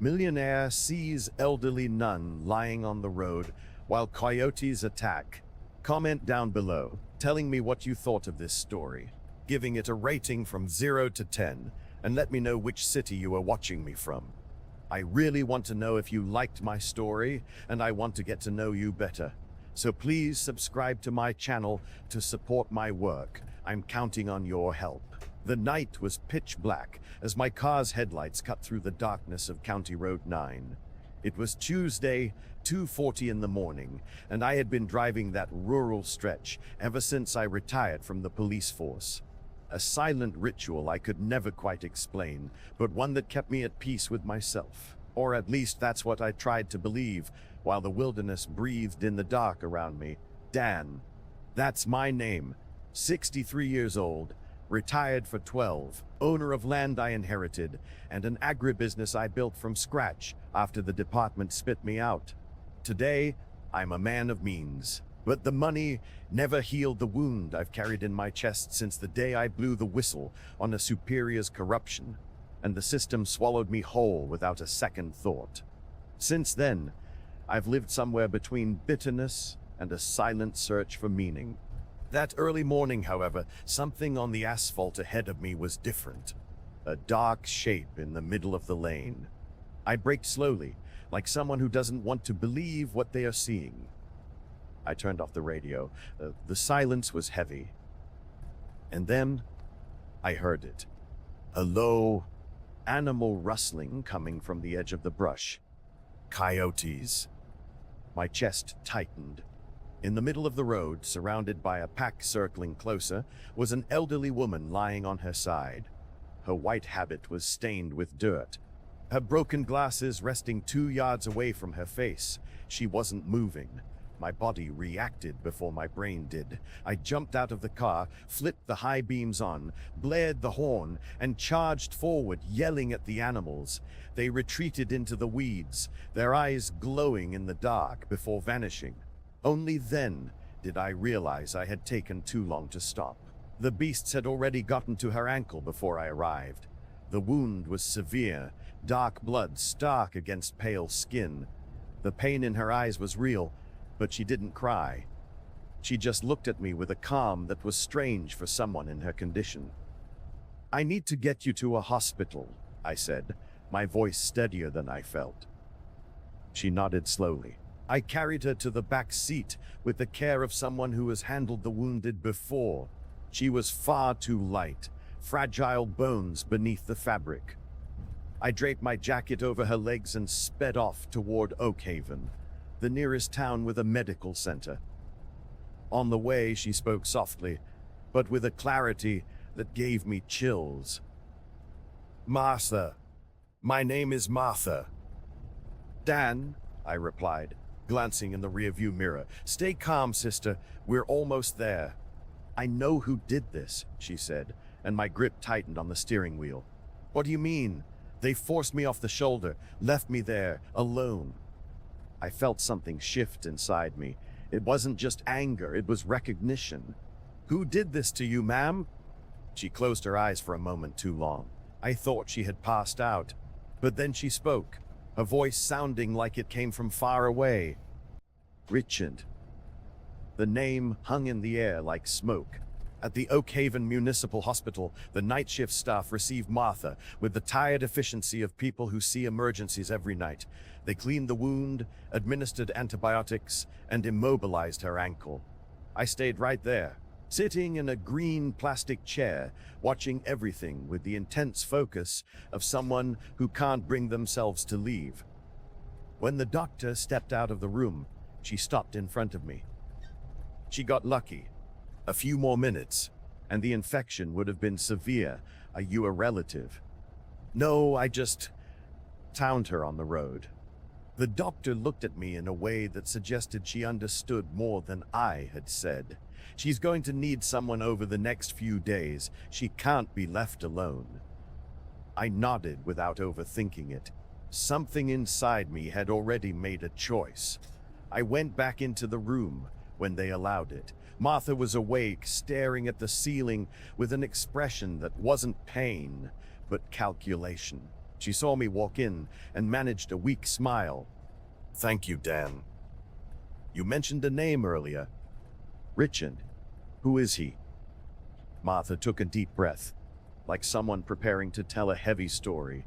Millionaire sees elderly nun lying on the road while coyotes attack. Comment down below, telling me what you thought of this story, giving it a rating from 0 to 10, and let me know which city you are watching me from. I really want to know if you liked my story, and I want to get to know you better. So please subscribe to my channel to support my work. I'm counting on your help. The night was pitch black as my car's headlights cut through the darkness of County Road 9. It was Tuesday, 2:40 in the morning, and I had been driving that rural stretch ever since I retired from the police force. A silent ritual I could never quite explain, but one that kept me at peace with myself. Or at least that's what I tried to believe, while the wilderness breathed in the dark around me. Dan. That's my name. 63 years old, retired for 12, owner of land I inherited, and an agribusiness I built from scratch after the department spit me out. Today, I'm a man of means. But the money never healed the wound I've carried in my chest since the day I blew the whistle on a superior's corruption, and the system swallowed me whole without a second thought. Since then, I've lived somewhere between bitterness and a silent search for meaning. That early morning, however, something on the asphalt ahead of me was different. A dark shape in the middle of the lane. I braked slowly, like someone who doesn't want to believe what they are seeing. I turned off the radio. The silence was heavy. And then I heard it. A low, animal rustling coming from the edge of the brush. Coyotes. My chest tightened. In the middle of the road, surrounded by a pack circling closer, was an elderly woman lying on her side. Her white habit was stained with dirt. Her broken glasses resting 2 yards away from her face. She wasn't moving. My body reacted before my brain did. I jumped out of the car, flipped the high beams on, blared the horn, and charged forward, yelling at the animals. They retreated into the weeds, their eyes glowing in the dark before vanishing. Only then did I realize I had taken too long to stop. The beasts had already gotten to her ankle before I arrived. The wound was severe, dark blood stark against pale skin. The pain in her eyes was real, but she didn't cry. She just looked at me with a calm that was strange for someone in her condition. "I need to get you to a hospital," I said, my voice steadier than I felt. She nodded slowly. I carried her to the back seat with the care of someone who has handled the wounded before. She was far too light, fragile bones beneath the fabric. I draped my jacket over her legs and sped off toward Oakhaven, the nearest town with a medical center. On the way, she spoke softly, but with a clarity that gave me chills. "Martha. My name is Martha." "Dan," I replied, glancing in the rearview mirror. "Stay calm, sister. We're almost there." "I know who did this," she said, and my grip tightened on the steering wheel. "What do you mean? They forced me off the shoulder, left me there, alone." I felt something shift inside me. It wasn't just anger, it was recognition. "Who did this to you, ma'am?" She closed her eyes for a moment too long. I thought she had passed out. But then she spoke, her voice sounding like it came from far away. "Richard." The name hung in the air like smoke. At the Oakhaven Municipal Hospital, the night shift staff received Martha with the tired efficiency of people who see emergencies every night. They cleaned the wound, administered antibiotics, and immobilized her ankle. I stayed right there, sitting in a green plastic chair, watching everything with the intense focus of someone who can't bring themselves to leave. When the doctor stepped out of the room, she stopped in front of me. She got lucky. A few more minutes, and the infection would have been severe. "Are you a relative?" "No, I just found her on the road." The doctor looked at me in a way that suggested she understood more than I had said. "She's going to need someone over the next few days. She can't be left alone." I nodded without overthinking it. Something inside me had already made a choice. I went back into the room when they allowed it. Martha was awake, staring at the ceiling with an expression that wasn't pain, but calculation. She saw me walk in and managed a weak smile. "Thank you, Dan. You mentioned a name earlier. Richard. Who is he?" Martha took a deep breath, like someone preparing to tell a heavy story.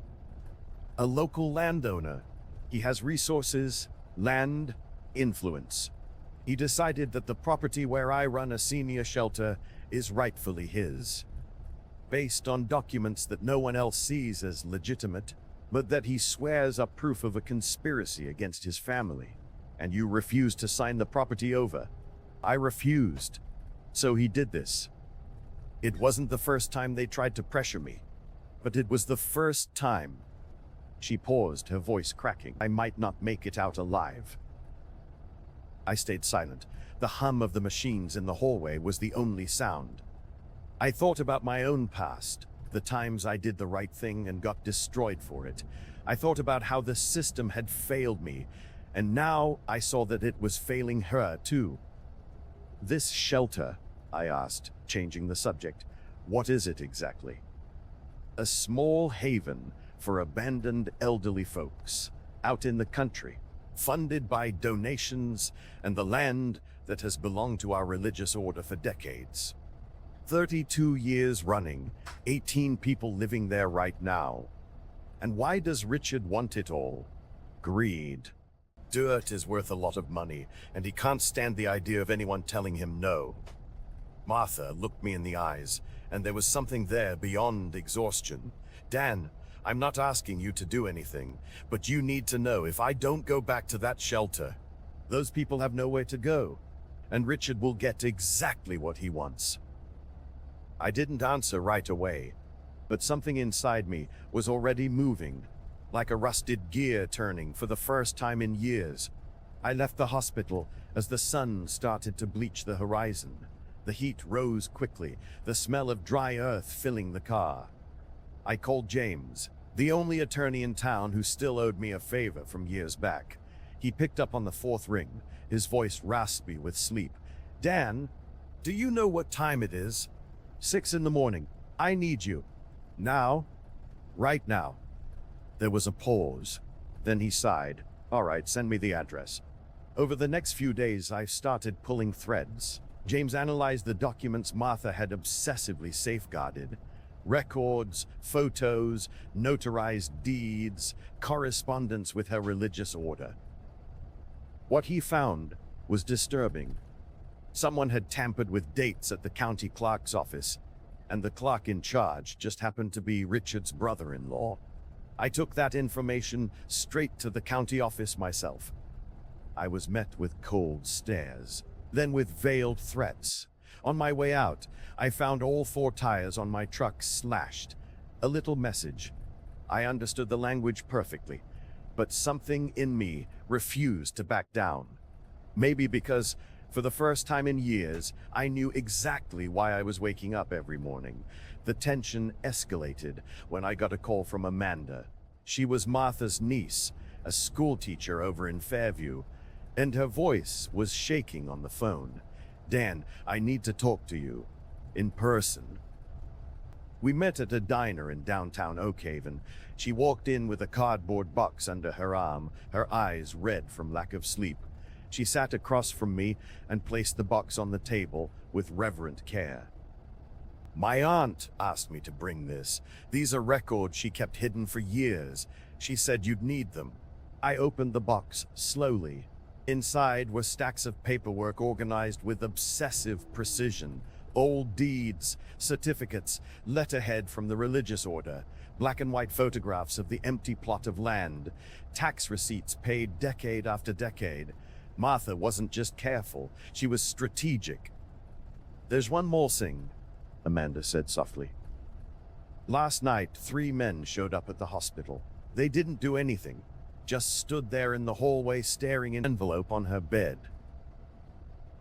"A local landowner. He has resources, land, influence. He decided that the property where I run a senior shelter is rightfully his, based on documents that no one else sees as legitimate, but that he swears are proof of a conspiracy against his family. And you refused to sign the property over." "I refused. So he did this. It wasn't the first time they tried to pressure me, but it was the first time." She paused, her voice cracking. "I might not make it out alive." I stayed silent. The hum of the machines in the hallway was the only sound. I thought about my own past, the times I did the right thing and got destroyed for it. I thought about how the system had failed me, and now I saw that it was failing her too. "This shelter," I asked, changing the subject, "what is it exactly?" "A small haven for abandoned elderly folks out in the country, funded by donations and the land that has belonged to our religious order for decades. 32 years running, 18 people living there right now. And why does Richard want it all? Greed. Dirt is worth a lot of money, and he can't stand the idea of anyone telling him no." Martha looked me in the eyes, and there was something there beyond exhaustion. "Dan, I'm not asking you to do anything, but you need to know if I don't go back to that shelter, those people have nowhere to go, and Richard will get exactly what he wants." I didn't answer right away, but something inside me was already moving, like a rusted gear turning for the first time in years. I left the hospital as the sun started to bleach the horizon. The heat rose quickly, the smell of dry earth filling the car. I called James, the only attorney in town who still owed me a favor from years back. He picked up on the fourth ring, his voice raspy with sleep. "Dan, do you know what time it is?" 6 in the morning. "I need you. Now. Right now." There was a pause. Then he sighed. "All right, send me the address." Over the next few days, I started pulling threads. James analyzed the documents Martha had obsessively safeguarded. Records, photos, notarized deeds, correspondence with her religious order. What he found was disturbing. Someone had tampered with dates at the county clerk's office, and the clerk in charge just happened to be Richard's brother-in-law. I took that information straight to the county office myself. I was met with cold stares, then with veiled threats. On my way out, I found all 4 tires on my truck slashed. A little message. I understood the language perfectly, but something in me refused to back down. Maybe because, for the first time in years, I knew exactly why I was waking up every morning. The tension escalated when I got a call from Amanda. She was Martha's niece, a schoolteacher over in Fairview, and her voice was shaking on the phone. "Dan, I need to talk to you. In person." We met at a diner in downtown Oak Haven. She walked in with a cardboard box under her arm, her eyes red from lack of sleep. She sat across from me and placed the box on the table with reverent care. "My aunt asked me to bring this. These are records she kept hidden for years. She said you'd need them." I opened the box slowly. Inside were stacks of paperwork organized with obsessive precision. Old deeds, certificates, letterhead from the religious order, black and white photographs of the empty plot of land, tax receipts paid decade after decade. Martha wasn't just careful, she was strategic. "There's one more thing," Amanda said softly. "Last night, 3 men showed up at the hospital. They didn't do anything, just stood there in the hallway staring at an envelope on her bed."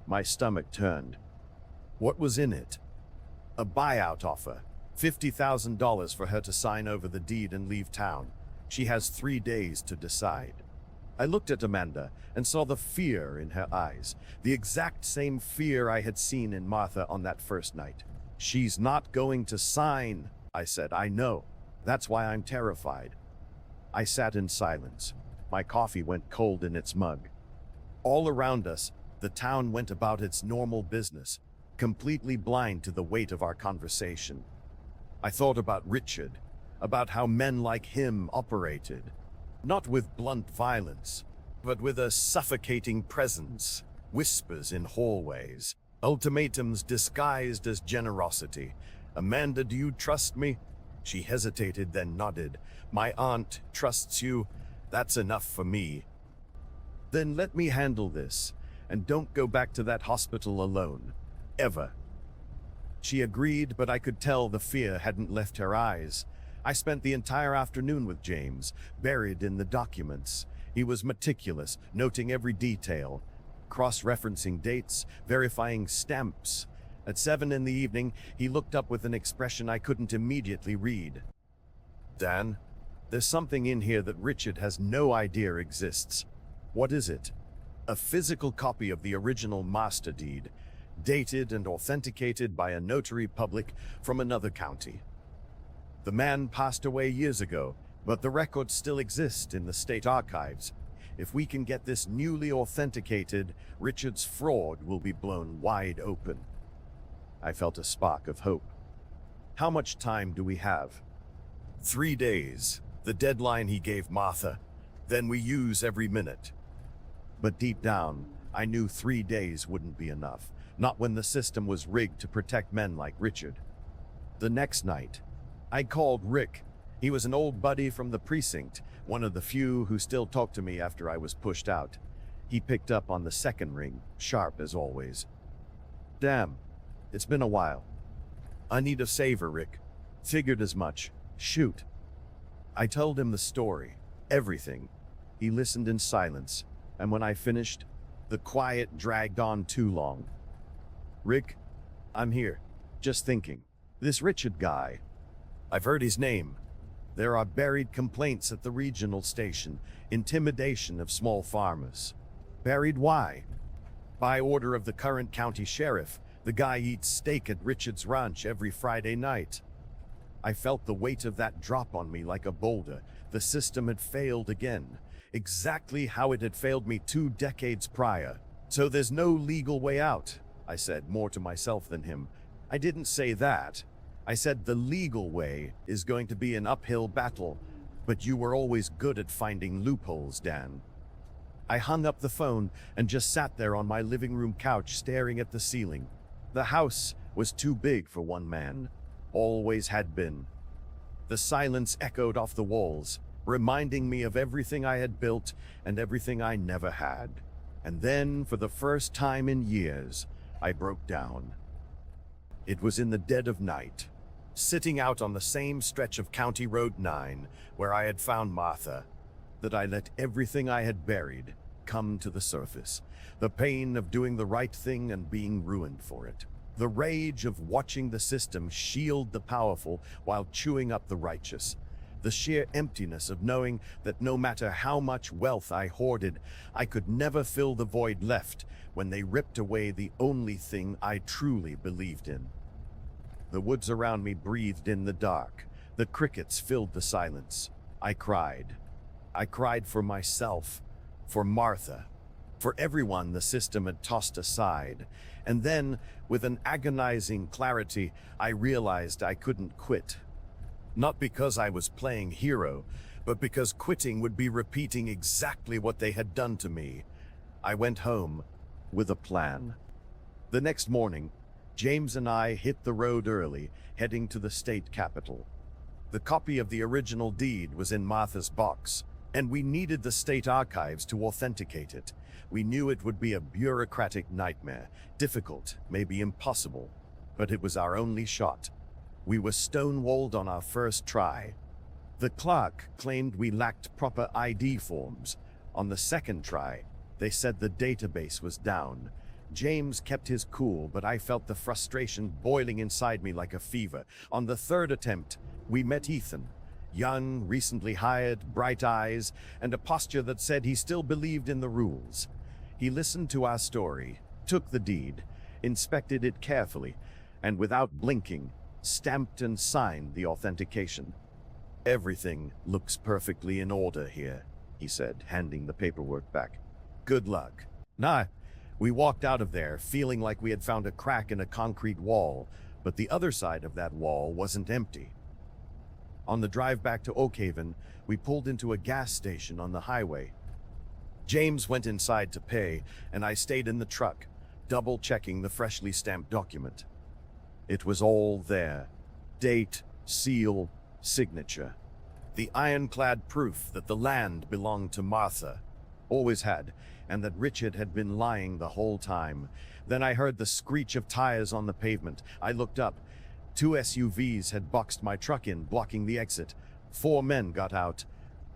My stomach turned. What was in it? A buyout offer. $50,000 for her to sign over the deed and leave town. She has 3 days to decide. I looked at Amanda and saw the fear in her eyes, the exact same fear I had seen in Martha on that first night. "She's not going to sign," I said. "I know. That's why I'm terrified." I sat in silence. My coffee went cold in its mug. All around us, the town went about its normal business, completely blind to the weight of our conversation. I thought about Richard, about how men like him operated, not with blunt violence, but with a suffocating presence, whispers in hallways, ultimatums disguised as generosity. "Amanda, do you trust me?" She hesitated, then nodded. "My aunt trusts you. That's enough for me." "Then let me handle this, and don't go back to that hospital alone. Ever." She agreed, but I could tell the fear hadn't left her eyes. I spent the entire afternoon with James, buried in the documents. He was meticulous, noting every detail, cross-referencing dates, verifying stamps. At 7 in the evening, he looked up with an expression I couldn't immediately read. "Dan, there's something in here that Richard has no idea exists." "What is it?" "A physical copy of the original master deed, dated and authenticated by a notary public from another county. The man passed away years ago, but the records still exist in the state archives. If we can get this newly authenticated, Richard's fraud will be blown wide open." I felt a spark of hope. "How much time do we have?" 3 days, the deadline he gave Martha. Then we use every minute." But deep down, I knew 3 days wouldn't be enough, not when the system was rigged to protect men like Richard. The next night, I called Rick. He was an old buddy from the precinct, one of the few who still talked to me after I was pushed out. He picked up on the second ring, sharp as always. "Damn, it's been a while. I need a favor, Rick." "Figured as much. Shoot." I told him the story, everything. He listened in silence, and when I finished, the quiet dragged on too long. "Rick, I'm here, just thinking. This Richard guy, I've heard his name. There are buried complaints at the regional station, intimidation of small farmers." "Buried why?" "By order of the current county sheriff. The guy eats steak at Richard's ranch every Friday night." I felt the weight of that drop on me like a boulder. The system had failed again, exactly how it had failed me 2 decades prior. "So there's no legal way out," I said, more to myself than him. "I didn't say that. I said the legal way is going to be an uphill battle, but you were always good at finding loopholes, Dan." I hung up the phone and just sat there on my living room couch staring at the ceiling. The house was too big for one man. Always had been. The silence echoed off the walls, reminding me of everything I had built and everything I never had. And then, for the first time in years, I broke down. It was in the dead of night, sitting out on the same stretch of County Road 9 where I had found Martha, that I let everything I had buried come to the surface. The pain of doing the right thing and being ruined for it. The rage of watching the system shield the powerful while chewing up the righteous. The sheer emptiness of knowing that no matter how much wealth I hoarded, I could never fill the void left when they ripped away the only thing I truly believed in. The woods around me breathed in the dark. The crickets filled the silence. I cried. I cried for myself, for Martha, for everyone the system had tossed aside. And then, with an agonizing clarity, I realized I couldn't quit. Not because I was playing hero, but because quitting would be repeating exactly what they had done to me. I went home with a plan. The next morning, James and I hit the road early, heading to the state capitol. The copy of the original deed was in Martha's box, and we needed the state archives to authenticate it. We knew it would be a bureaucratic nightmare, difficult, maybe impossible, but it was our only shot. We were stonewalled on our first try. The clerk claimed we lacked proper ID forms. On the second try, they said the database was down. James kept his cool, but I felt the frustration boiling inside me like a fever. On the third attempt, we met Ethan. Young, recently hired, bright eyes, and a posture that said he still believed in the rules. He listened to our story, took the deed, inspected it carefully, and without blinking, stamped and signed the authentication. Everything looks perfectly in order here, he said, handing the paperwork back. Good luck. Nah, we walked out of there feeling like we had found a crack in a concrete wall, but the other side of that wall wasn't empty. On the drive back to Oakhaven, we pulled into a gas station on the highway. James went inside to pay, and I stayed in the truck, double-checking the freshly stamped document. It was all there. Date, seal, signature. The ironclad proof that the land belonged to Martha. Always had, and that Richard had been lying the whole time. Then I heard the screech of tires on the pavement. I looked up. 2 SUVs had boxed my truck in, blocking the exit. 4 men got out.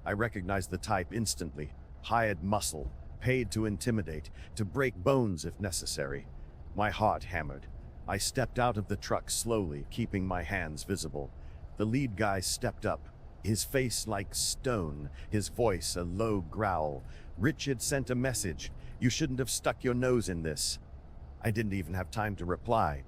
I recognized the type instantly. Hired muscle, paid to intimidate, to break bones if necessary. My heart hammered. I stepped out of the truck slowly, keeping my hands visible. The lead guy stepped up, his face like stone, his voice a low growl. Richard sent a message. You shouldn't have stuck your nose in this. I didn't even have time to reply.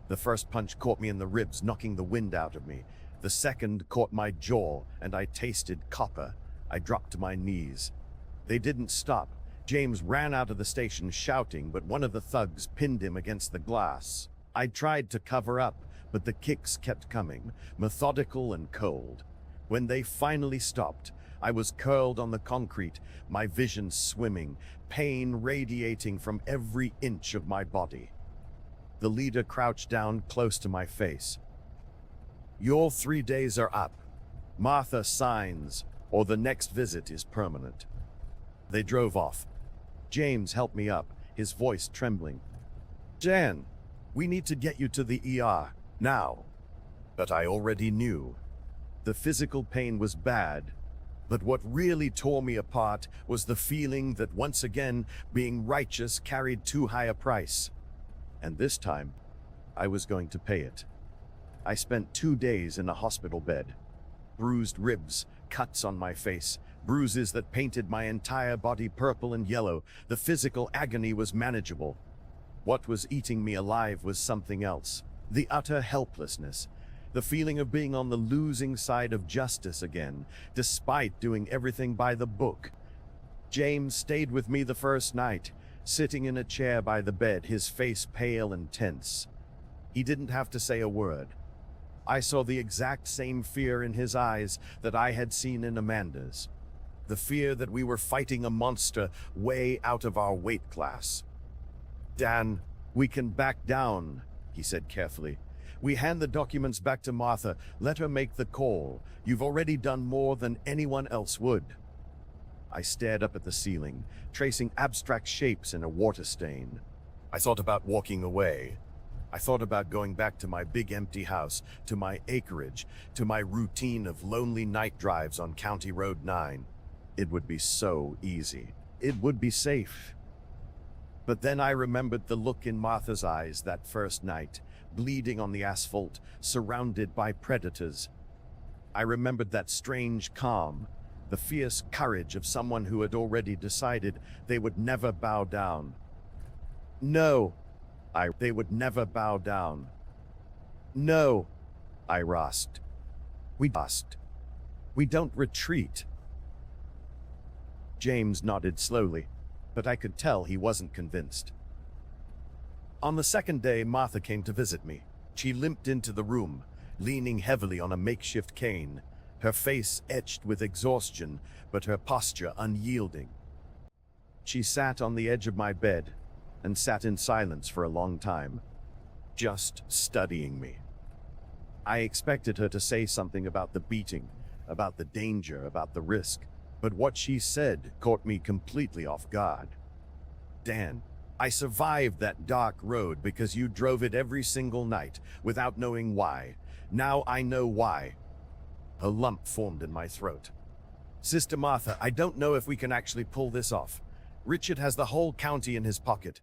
The first punch caught me in the ribs, knocking the wind out of me. The second caught my jaw, and I tasted copper. I dropped to my knees. They didn't stop. James ran out of the station shouting, but one of the thugs pinned him against the glass. I tried to cover up, but the kicks kept coming, methodical and cold. When they finally stopped, I was curled on the concrete, my vision swimming, pain radiating from every inch of my body. The leader crouched down close to my face. Your 3 days are up. Martha signs, or the next visit is permanent. They drove off. James helped me up, his voice trembling. Jan, we need to get you to the ER, now. But I already knew. The physical pain was bad, but what really tore me apart was the feeling that once again, being righteous carried too high a price. And this time, I was going to pay it. I spent 2 days in a hospital bed. Bruised ribs, cuts on my face, bruises that painted my entire body purple and yellow. The physical agony was manageable. What was eating me alive was something else. The utter helplessness. The feeling of being on the losing side of justice again, despite doing everything by the book. James stayed with me the first night, sitting in a chair by the bed, his face pale and tense. He didn't have to say a word. I saw the exact same fear in his eyes that I had seen in Amanda's. The fear that we were fighting a monster way out of our weight class. Dan, we can back down, he said carefully. We hand the documents back to Martha. Let her make the call. You've already done more than anyone else would. I stared up at the ceiling, tracing abstract shapes in a water stain. I thought about walking away. I thought about going back to my big empty house, to my acreage, to my routine of lonely night drives on County Road 9. It would be so easy. It would be safe. But then I remembered the look in Martha's eyes that first night, bleeding on the asphalt, surrounded by predators. I remembered that strange calm, the fierce courage of someone who had already decided they would never bow down. No, they would never bow down. No, I rasped. We don't retreat. James nodded slowly, but I could tell he wasn't convinced. On the second day, Martha came to visit me. She limped into the room, leaning heavily on a makeshift cane, her face etched with exhaustion, but her posture unyielding. She sat on the edge of my bed and sat in silence for a long time, just studying me. I expected her to say something about the beating, about the danger, about the risk, but what she said caught me completely off guard. Dan, I survived that dark road because you drove it every single night without knowing why. Now I know why. A lump formed in my throat. Sister Martha, I don't know if we can actually pull this off. Richard has the whole county in his pocket.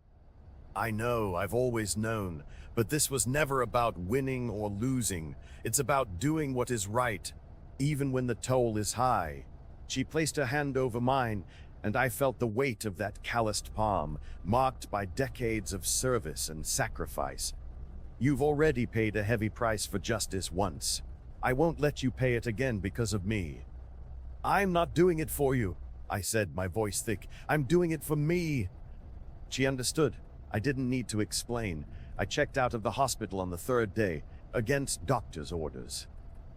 I know, I've always known, but this was never about winning or losing. It's about doing what is right, even when the toll is high. She placed her hand over mine, and I felt the weight of that calloused palm, marked by decades of service and sacrifice. You've already paid a heavy price for justice once. I won't let you pay it again because of me. I'm not doing it for you, I said, my voice thick. I'm doing it for me. She understood. I didn't need to explain. I checked out of the hospital on the third day, against doctor's orders.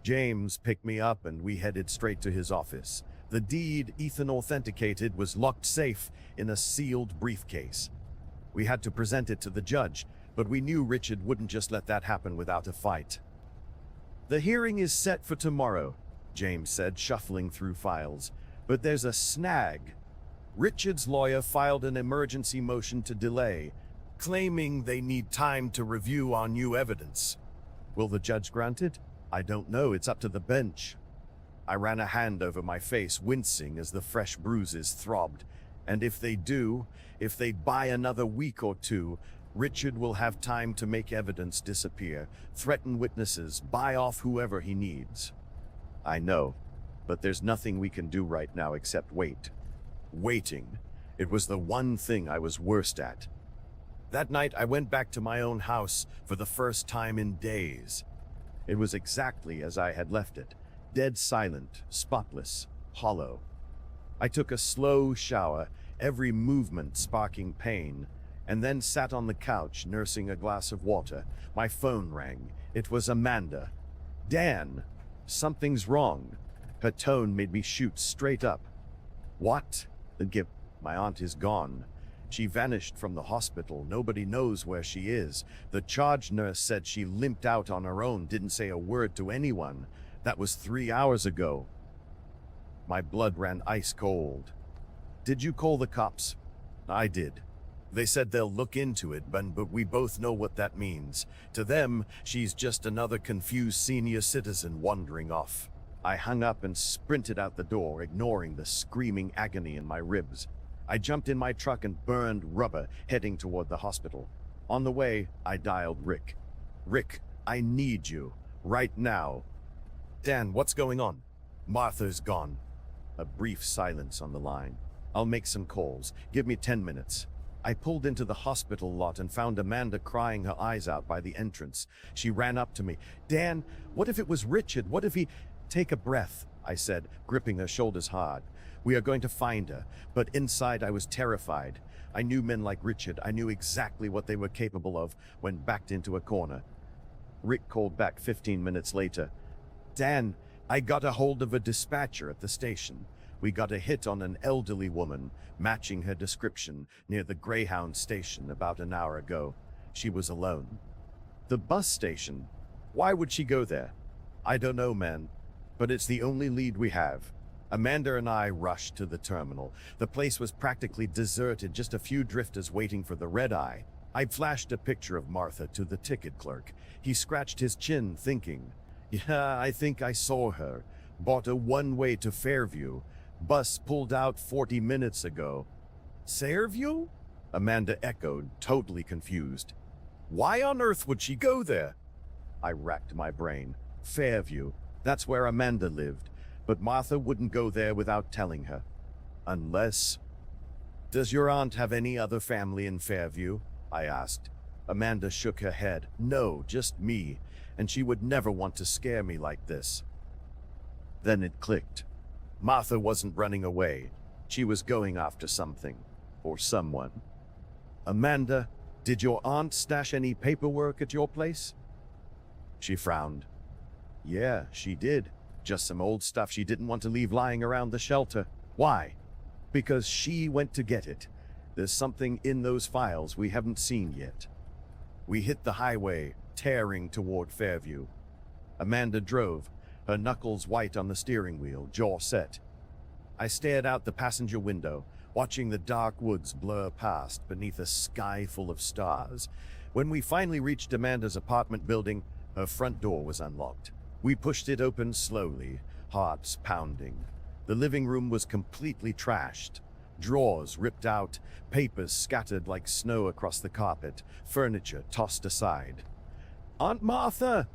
James picked me up and we headed straight to his office. The deed Ethan authenticated was locked safe in a sealed briefcase. We had to present it to the judge, but we knew Richard wouldn't just let that happen without a fight. The hearing is set for tomorrow, James said, shuffling through files. But there's a snag. Richard's lawyer filed an emergency motion to delay, claiming they need time to review our new evidence. Will the judge grant it? I don't know, it's up to the bench. I ran a hand over my face, wincing as the fresh bruises throbbed. And if they do, if they buy another week or two, Richard will have time to make evidence disappear, threaten witnesses, buy off whoever he needs. I know, but there's nothing we can do right now except wait. Waiting. It was the one thing I was worst at. That night, I went back to my own house for the first time in days. It was exactly as I had left it. Dead silent, spotless, hollow. I took a slow shower, every movement sparking pain, and then sat on the couch nursing a glass of water. My phone rang. It was Amanda. Dan, something's wrong. Her tone made me shoot straight up. What? My aunt is gone. She vanished from the hospital. Nobody knows where she is. The charge nurse said she limped out on her own, didn't say a word to anyone. That was 3 hours ago. My blood ran ice cold. Did you call the cops? I did. They said they'll look into it, but we both know what that means. To them, she's just another confused senior citizen wandering off. I hung up and sprinted out the door, ignoring the screaming agony in my ribs. I jumped in my truck and burned rubber, heading toward the hospital. On the way, I dialed Rick. Rick, I need you. Right now. Dan, what's going on? Martha's gone. A brief silence on the line. I'll make some calls. Give me 10 minutes. I pulled into the hospital lot and found Amanda crying her eyes out by the entrance. She ran up to me. Dan, what if it was Richard? What if he... Take a breath, I said, gripping her shoulders hard. We are going to find her. But inside I was terrified. I knew men like Richard. I knew exactly what they were capable of when backed into a corner. Rick called back 15 minutes later. Dan, I got a hold of a dispatcher at the station. We got a hit on an elderly woman, matching her description, near the Greyhound station about an hour ago. She was alone. The bus station? Why would she go there? I don't know, man. But it's the only lead we have. Amanda and I rushed to the terminal. The place was practically deserted, just a few drifters waiting for the red eye. I flashed a picture of Martha to the ticket clerk. He scratched his chin, thinking, yeah, I think I saw her. Bought a one-way to Fairview. Bus pulled out 40 minutes ago. Fairview? Amanda echoed, totally confused. Why on earth would she go there? I racked my brain. Fairview. That's where Amanda lived. But Martha wouldn't go there without telling her. Unless... Does your aunt have any other family in Fairview? I asked. Amanda shook her head. No, just me. And she would never want to scare me like this. Then it clicked. Martha wasn't running away. She was going after something. Or someone. Amanda, did your aunt stash any paperwork at your place? She frowned. Yeah, she did. Just some old stuff she didn't want to leave lying around the shelter. Why? Because she went to get it. There's something in those files we haven't seen yet. We hit the highway, tearing toward Fairview. Amanda drove, her knuckles white on the steering wheel, jaw set. I stared out the passenger window, watching the dark woods blur past beneath a sky full of stars. When we finally reached Amanda's apartment building, her front door was unlocked. We pushed it open slowly, hearts pounding. The living room was completely trashed. Drawers ripped out, papers scattered like snow across the carpet, furniture tossed aside. Aunt Martha!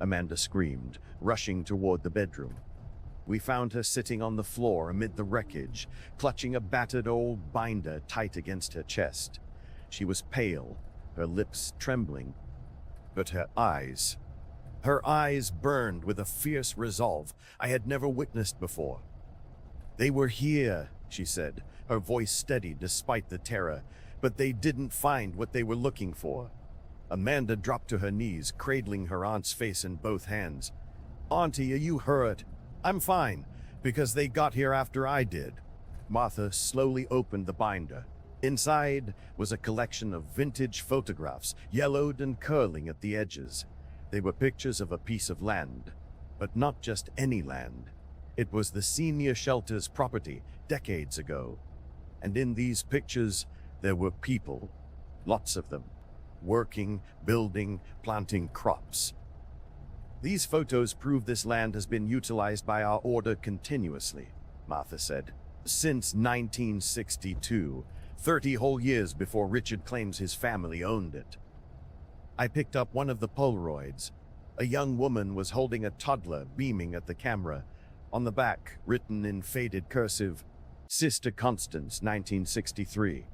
Amanda screamed, rushing toward the bedroom. We found her sitting on the floor amid the wreckage, clutching a battered old binder tight against her chest. She was pale, her lips trembling, but her eyes... Her eyes burned with a fierce resolve I had never witnessed before. "They were here," she said, her voice steady despite the terror, "but they didn't find what they were looking for." Amanda dropped to her knees, cradling her aunt's face in both hands. "Auntie, are you hurt?" "I'm fine, because they got here after I did." Martha slowly opened the binder. Inside was a collection of vintage photographs, yellowed and curling at the edges. They were pictures of a piece of land, but not just any land. It was the senior shelter's property decades ago. And in these pictures, there were people, lots of them, working, building, planting crops. "These photos prove this land has been utilized by our order continuously," Martha said. "Since 1962, 30 whole years before Richard claims his family owned it." I picked up one of the Polaroids. A young woman was holding a toddler, beaming at the camera. On the back, written in faded cursive, "Sister Constance, 1963.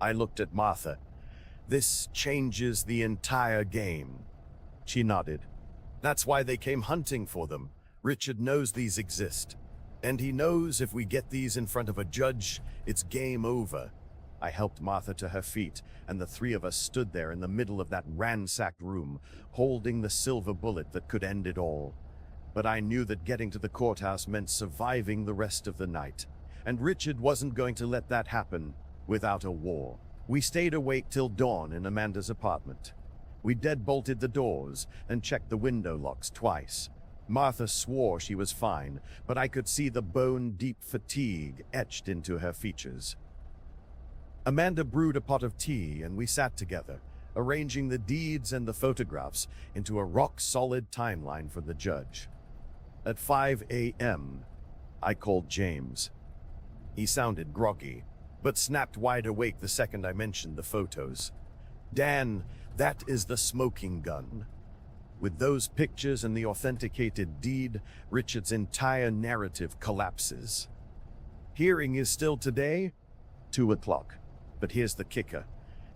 I looked at Martha. "This changes the entire game." She nodded. "That's why they came hunting for them. Richard knows these exist. And he knows if we get these in front of a judge, it's game over." I helped Martha to her feet, and the three of us stood there in the middle of that ransacked room, holding the silver bullet that could end it all. But I knew that getting to the courthouse meant surviving the rest of the night. And Richard wasn't going to let that happen without a war. We stayed awake till dawn in Amanda's apartment. We deadbolted the doors and checked the window locks twice. Martha swore she was fine, but I could see the bone-deep fatigue etched into her features. Amanda brewed a pot of tea, and we sat together, arranging the deeds and the photographs into a rock-solid timeline for the judge. At 5 a.m., I called James. He sounded groggy, but snapped wide awake the second I mentioned the photos. "Dan, that is the smoking gun." With those pictures and the authenticated deed, Richard's entire narrative collapses. "Hearing is still today?" 2 o'clock. But here's the kicker.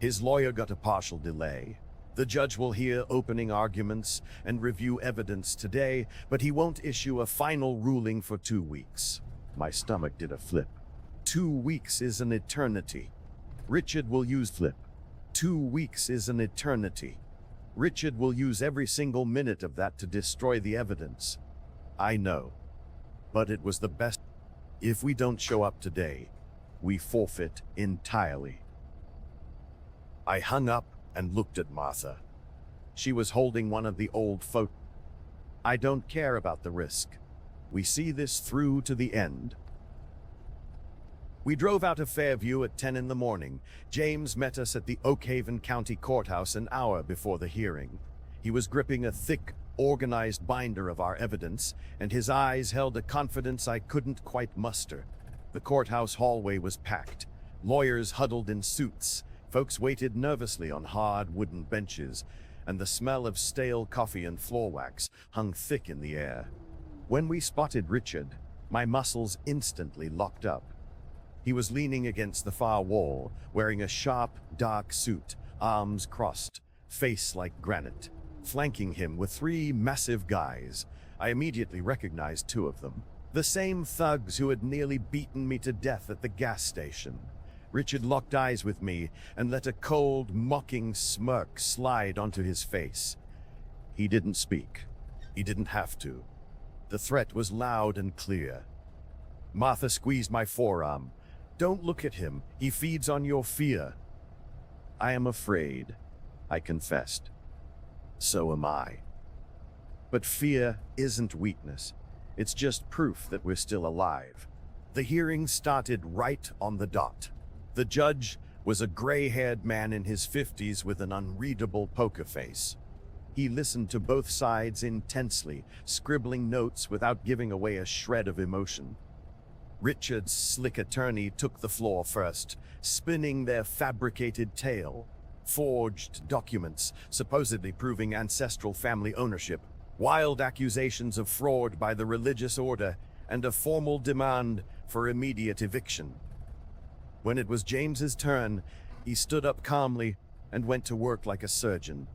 His lawyer got a partial delay. The judge will hear opening arguments and review evidence today, but he won't issue a final ruling for 2 weeks. My stomach did a flip. 2 weeks is an eternity. Richard will use flip. 2 weeks is an eternity. Richard will use every single minute of that to destroy the evidence. I know. But it was the best. If we don't show up today, we forfeit entirely. I hung up and looked at Martha. She was holding one of the old photos. "I don't care about the risk. We see this through to the end." We drove out of Fairview at 10 in the morning. James met us at the Oakhaven County Courthouse an hour before the hearing. He was gripping a thick, organized binder of our evidence, and his eyes held a confidence I couldn't quite muster. The courthouse hallway was packed. Lawyers huddled in suits. Folks waited nervously on hard wooden benches, and the smell of stale coffee and floor wax hung thick in the air. When we spotted Richard, my muscles instantly locked up. He was leaning against the far wall, wearing a sharp, dark suit, arms crossed, face like granite. Flanking him were 3 massive guys. I immediately recognized 2 of them. The same thugs who had nearly beaten me to death at the gas station. Richard locked eyes with me and let a cold, mocking smirk slide onto his face. He didn't speak. He didn't have to. The threat was loud and clear. Martha squeezed my forearm. "Don't look at him. He feeds on your fear." "I am afraid," I confessed. "So am I. But fear isn't weakness. It's just proof that we're still alive." The hearing started right on the dot. The judge was a gray-haired man in his 50s with an unreadable poker face. He listened to both sides intensely, scribbling notes without giving away a shred of emotion. Richard's slick attorney took the floor first, spinning their fabricated tale. Forged documents, supposedly proving ancestral family ownership, wild accusations of fraud by the religious order, and a formal demand for immediate eviction. When it was James's turn, he stood up calmly and went to work like a surgeon.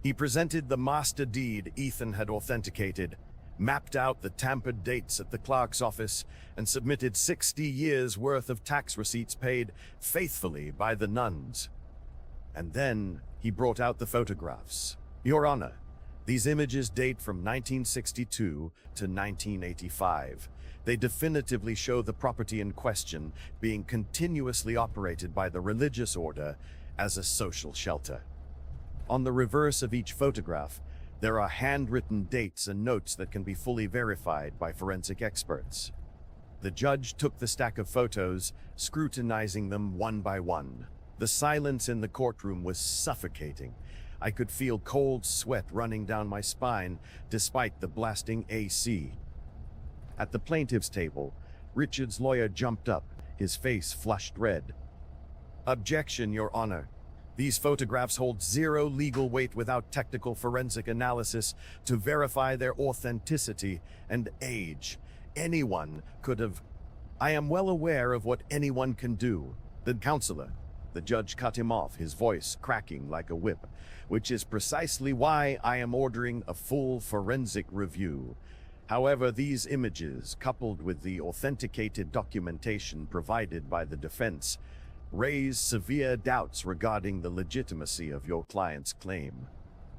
He presented the master deed Ethan had authenticated, mapped out the tampered dates at the clerk's office, and submitted 60 years' worth of tax receipts paid faithfully by the nuns. And then he brought out the photographs. Your Honor, these images date from 1962 to 1985. They definitively show the property in question being continuously operated by the religious order as a social shelter. On the reverse of each photograph, there are handwritten dates and notes that can be fully verified by forensic experts. The judge took the stack of photos, scrutinizing them one by one. The silence in the courtroom was suffocating. I could feel cold sweat running down my spine despite the blasting AC. At the plaintiff's table, Richard's lawyer jumped up, his face flushed red. Objection, Your Honor. These photographs hold zero legal weight without technical forensic analysis to verify their authenticity and age. Anyone could have... I am well aware of what anyone can do. The counselor. The judge cut him off, his voice cracking like a whip, which is precisely why I am ordering a full forensic review. However, these images, coupled with the authenticated documentation provided by the defense, raise severe doubts regarding the legitimacy of your client's claim.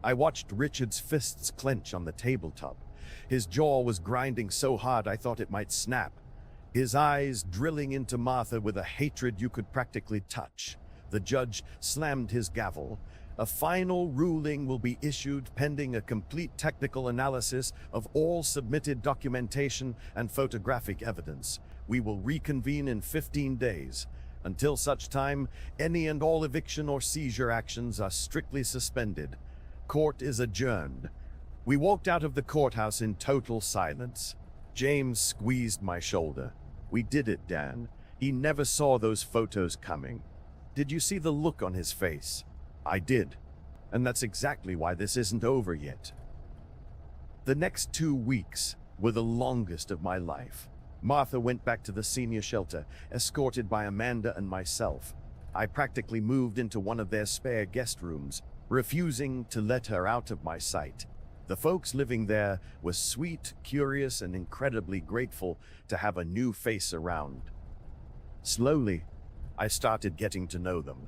I watched Richard's fists clench on the tabletop. His jaw was grinding so hard I thought it might snap, his eyes drilling into Martha with a hatred you could practically touch. The judge slammed his gavel. A final ruling will be issued pending a complete technical analysis of all submitted documentation and photographic evidence. We will reconvene in 15 days. Until such time, any and all eviction or seizure actions are strictly suspended. Court is adjourned. We walked out of the courthouse in total silence. James squeezed my shoulder. We did it, Dan. He never saw those photos coming. Did you see the look on his face? I did. And that's exactly why this isn't over yet. The next 2 weeks were the longest of my life. Martha went back to the senior shelter, escorted by Amanda and myself. I practically moved into one of their spare guest rooms, refusing to let her out of my sight. The folks living there were sweet, curious, and incredibly grateful to have a new face around. Slowly, I started getting to know them.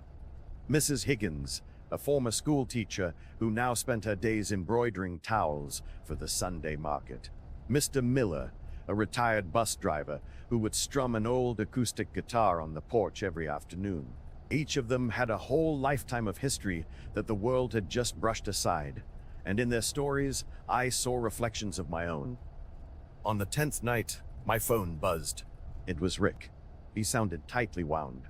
Mrs. Higgins, a former school teacher who now spent her days embroidering towels for the Sunday market. Mr. Miller, a retired bus driver who would strum an old acoustic guitar on the porch every afternoon. Each of them had a whole lifetime of history that the world had just brushed aside, and in their stories, I saw reflections of my own. On the 10th night, my phone buzzed. It was Rick. He sounded tightly wound.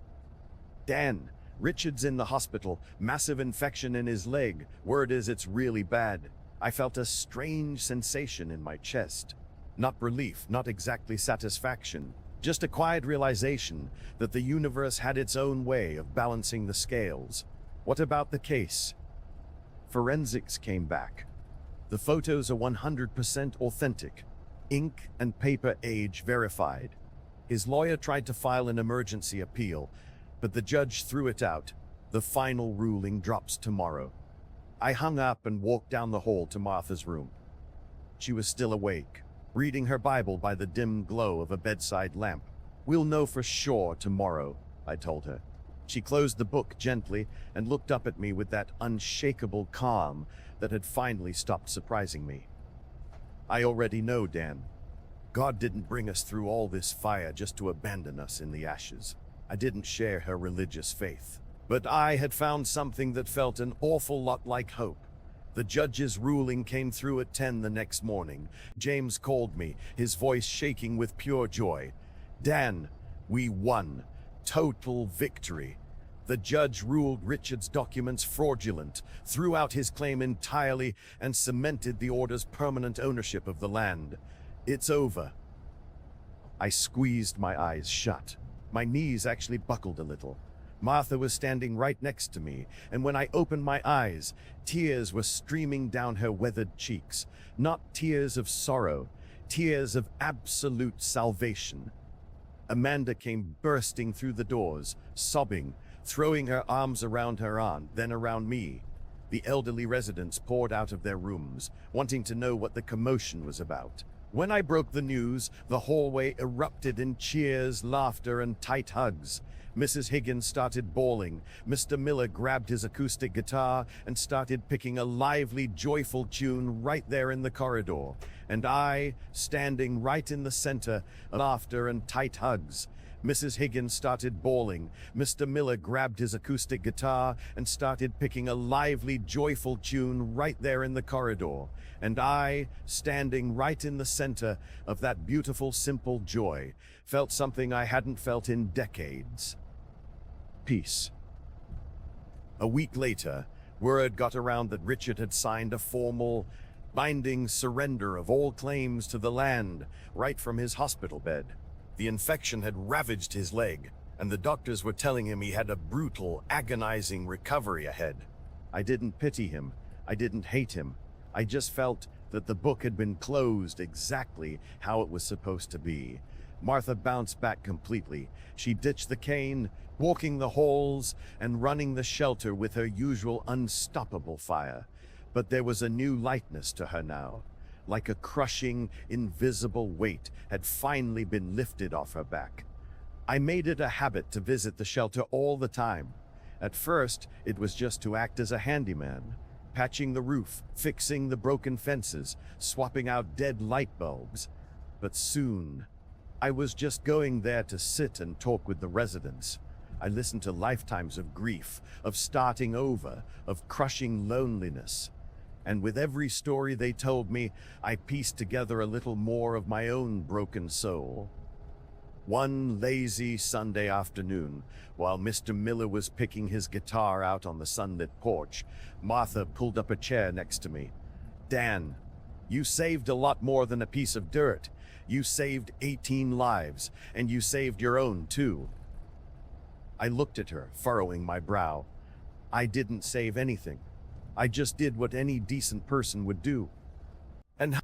Dan, Richard's in the hospital, massive infection in his leg. Word is it's really bad. I felt a strange sensation in my chest. Not relief, not exactly satisfaction, just a quiet realization that the universe had its own way of balancing the scales. What about the case? Forensics came back. The photos are 100% authentic, ink and paper age verified. His lawyer tried to file an emergency appeal, but the judge threw it out. The final ruling drops tomorrow. I hung up and walked down the hall to Martha's room. She was still awake, reading her Bible by the dim glow of a bedside lamp. We'll know for sure tomorrow, I told her. She closed the book gently and looked up at me with that unshakable calm that had finally stopped surprising me. I already know, Dan. God didn't bring us through all this fire just to abandon us in the ashes. I didn't share her religious faith, but I had found something that felt an awful lot like hope. The judge's ruling came through at 10 the next morning. James called me, his voice shaking with pure joy. Dan, we won. Total victory. The judge ruled Richard's documents fraudulent, threw out his claim entirely, and cemented the order's permanent ownership of the land. It's over. I squeezed my eyes shut. My knees actually buckled a little. Martha was standing right next to me, and when I opened my eyes, tears were streaming down her weathered cheeks. Not tears of sorrow, tears of absolute salvation. Amanda came bursting through the doors, sobbing, throwing her arms around her aunt, then around me. The elderly residents poured out of their rooms, wanting to know what the commotion was about. When I broke the news, the hallway erupted in cheers, laughter, and tight hugs. Mrs. Higgins started bawling. Mr. Miller grabbed his acoustic guitar and started picking a lively, joyful tune right there in the corridor. And I, standing right in the center, laughter and tight hugs. Mrs. Higgins started bawling. Mr. Miller grabbed his acoustic guitar and started picking a lively, joyful tune right there in the corridor. And I, standing right in the center of that beautiful, simple joy, felt something I hadn't felt in decades. Peace. A week later, word got around that Richard had signed a formal, binding surrender of all claims to the land right from his hospital bed. The infection had ravaged his leg, and the doctors were telling him he had a brutal, agonizing recovery ahead. I didn't pity him. I didn't hate him. I just felt that the book had been closed exactly how it was supposed to be. Martha bounced back completely. She ditched the cane, walking the halls and running the shelter with her usual unstoppable fire. But there was a new lightness to her now. Like a crushing, invisible weight had finally been lifted off her back. I made it a habit to visit the shelter all the time. At first, it was just to act as a handyman, patching the roof, fixing the broken fences, swapping out dead light bulbs. But soon, I was just going there to sit and talk with the residents. I listened to lifetimes of grief, of starting over, of crushing loneliness. And with every story they told me, I pieced together a little more of my own broken soul. One lazy Sunday afternoon, while Mr. Miller was picking his guitar out on the sunlit porch, Martha pulled up a chair next to me. "Dan, you saved a lot more than a piece of dirt. You saved 18 lives, and you saved your own too." I looked at her, furrowing my brow. I didn't save anything. I just did what any decent person would do. And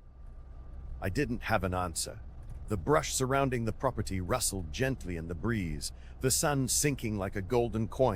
I didn't have an answer. The brush surrounding the property rustled gently in the breeze, the sun sinking like a golden coin.